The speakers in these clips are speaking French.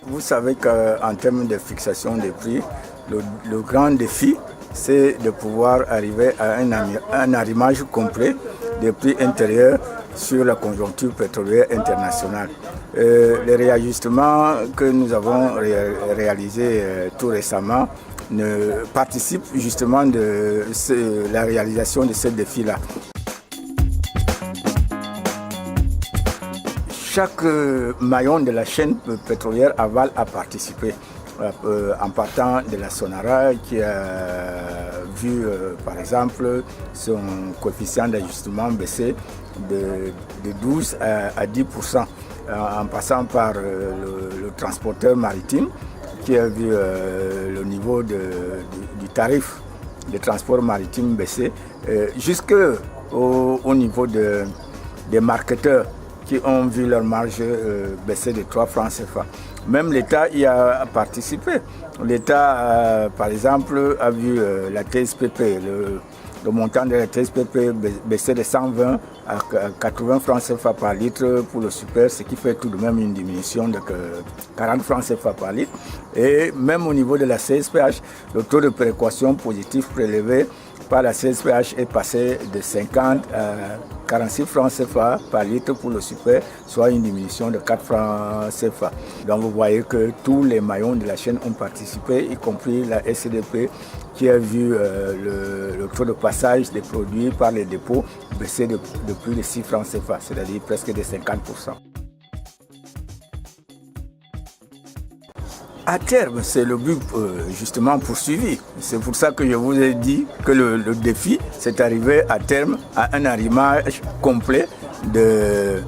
Vous savez qu'en termes de fixation des prix, le grand défi, c'est de pouvoir arriver à un arrimage complet des prix intérieurs sur la conjoncture pétrolière internationale. Les réajustements que nous avons réalisés tout récemment participent justement de la réalisation de ce défi-là. Chaque maillon de la chaîne pétrolière aval a participé. En partant de la Sonara qui a vu par exemple son coefficient d'ajustement baisser de 12 à 10%, en passant par le transporteur maritime qui a vu le niveau du tarif de transport maritime baisser, jusqu'au niveau des marketeurs qui ont vu leur marge baisser de 3 francs CFA. Même l'État y a participé. L'État, par exemple, a vu la TSPP, le montant de la TSPP baisser de 120 à 80 francs CFA par litre pour le super, ce qui fait tout de même une diminution de 40 francs CFA par litre. Et même au niveau de la CSPH, le taux de péréquation positif prélevé par la CSPH est passé de 50 à 46 francs CFA par litre pour le super, soit une diminution de 4 francs CFA. Donc vous voyez que tous les maillons de la chaîne ont participé, y compris la SCDP qui a vu le taux de passage des produits par les dépôts baisser de plus de 6 francs CFA, c'est-à-dire presque de 50%. À terme, c'est le but justement poursuivi. C'est pour ça que je vous ai dit que le défi, c'est d'arriver à terme à un arrimage complet des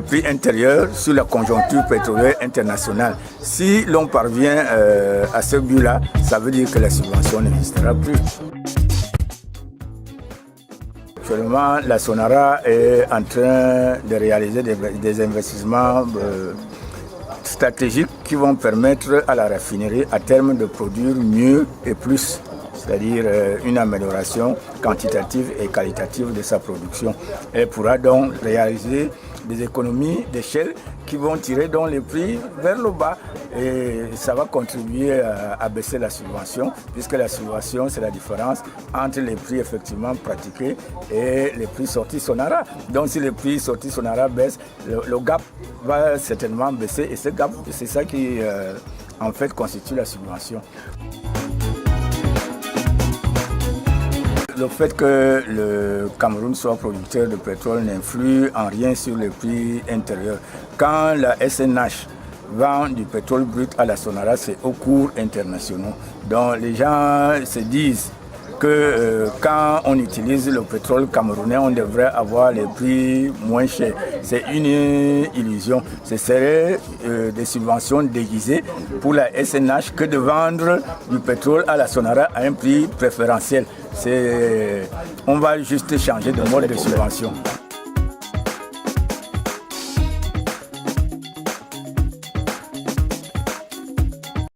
prix intérieurs sur la conjoncture pétrolière internationale. Si l'on parvient à ce but-là, ça veut dire que la subvention n'existera plus. Actuellement, la Sonara est en train de réaliser des investissements stratégiques qui vont permettre à la raffinerie à terme de produire mieux et plus, c'est-à-dire une amélioration quantitative et qualitative de sa production. Elle pourra donc réaliser des économies d'échelle qui vont tirer donc les prix vers le bas et ça va contribuer à baisser la subvention, puisque la subvention c'est la différence entre les prix effectivement pratiqués et les prix sortis Sonara. Donc si les prix sortis Sonara baissent, le gap va certainement baisser et ce gap, c'est ça qui en fait constitue la subvention. Le fait que le Cameroun soit producteur de pétrole n'influe en rien sur les prix intérieurs. Quand la SNH vend du pétrole brut à la Sonara, c'est aux cours internationaux. Donc les gens se disent que quand on utilise le pétrole camerounais, on devrait avoir les prix moins chers. C'est une illusion. Ce serait des subventions déguisées pour la SNH que de vendre du pétrole à la Sonara à un prix préférentiel. On va juste changer de mode de subvention.